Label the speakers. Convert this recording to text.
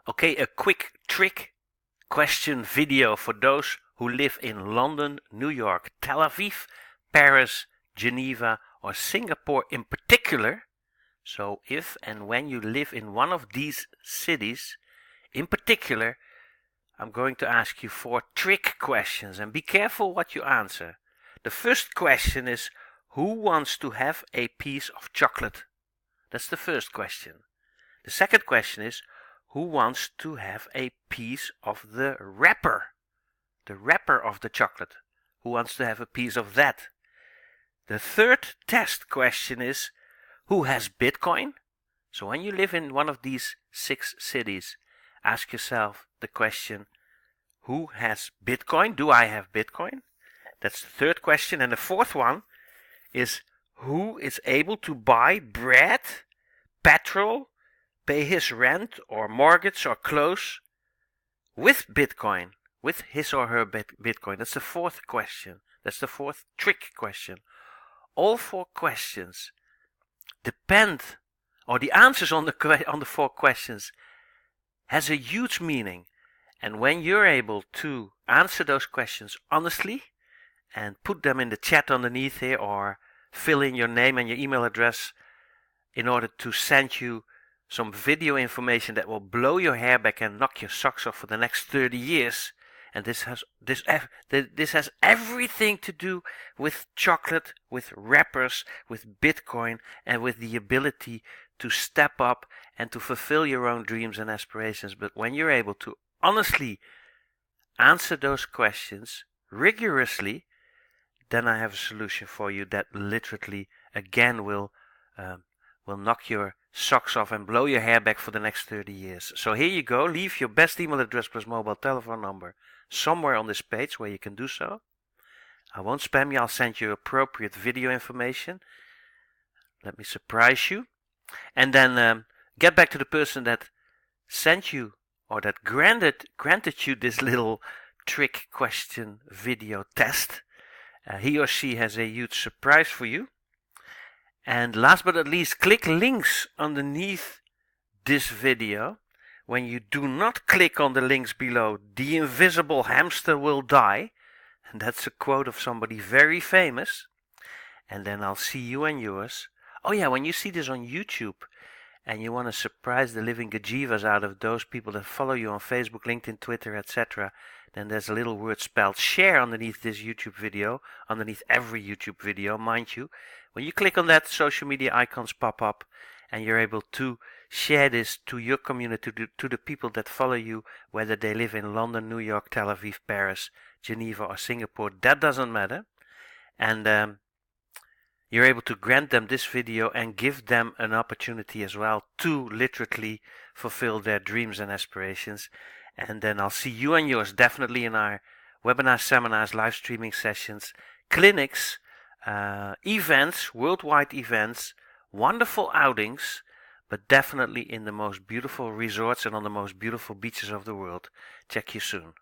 Speaker 1: Okay, a quick trick question video for those who live in London, New York, Tel Aviv, Paris, Geneva or Singapore in particular. So if and when you live in one of these cities in particular, I'm going to ask you 4 trick questions and be careful what you answer. The first question is, who wants to have a piece of chocolate? That's the first question. The second question is, who wants to have a piece of the wrapper? The wrapper of the chocolate. Who wants to have a piece of that? The third test question is, who has Bitcoin? So when you live in one of these 6 cities, ask yourself the question, who has Bitcoin? Do I have Bitcoin? That's the third question. And the fourth one is, who is able to buy bread, petrol, pay his rent or mortgage or clothes with Bitcoin, with his or her Bitcoin? That's the fourth question. That's the fourth trick question. All 4 questions depend, or the answers on the 4 questions has a huge meaning. And when you're able to answer those questions honestly and put them in the chat underneath here, or fill in your name and your email address in order to send you some video information that will blow your hair back and knock your socks off for the next 30 years. And this has everything to do with chocolate, with wrappers, with Bitcoin, and with the ability to step up and to fulfill your own dreams and aspirations. But when you're able to honestly answer those questions rigorously, then I have a solution for you that literally again will knock your socks off and blow your hair back for the next 30 years. So here you go. Leave your best email address plus mobile telephone number somewhere on this page where you can do so. I won't spam you. I'll send you appropriate video information. Let me surprise you. And then get back to the person that sent you, or that granted you this little trick question video test. He or she has a huge surprise for you. And last but not least, click links underneath this video. When you do not click on the links below, the invisible hamster will die. And that's a quote of somebody very famous. And then I'll see you and yours. Oh yeah, when you see this on YouTube and you want to surprise the living gajivas out of those people that follow you on Facebook, LinkedIn, Twitter, etc., then there's a little word spelled share underneath this YouTube video, underneath every YouTube video, mind you. When you click on that, social media icons pop up and you're able to share this to your community, to the people that follow you, whether they live in London, New York, Tel Aviv, Paris, Geneva or Singapore. That doesn't matter. And you're able to grant them this video and give them an opportunity as well to literally fulfill their dreams and aspirations. And then I'll see you and yours definitely in our webinars, seminars, live streaming sessions, clinics, events, worldwide events, wonderful outings, but definitely in the most beautiful resorts and on the most beautiful beaches of the world. Check you soon.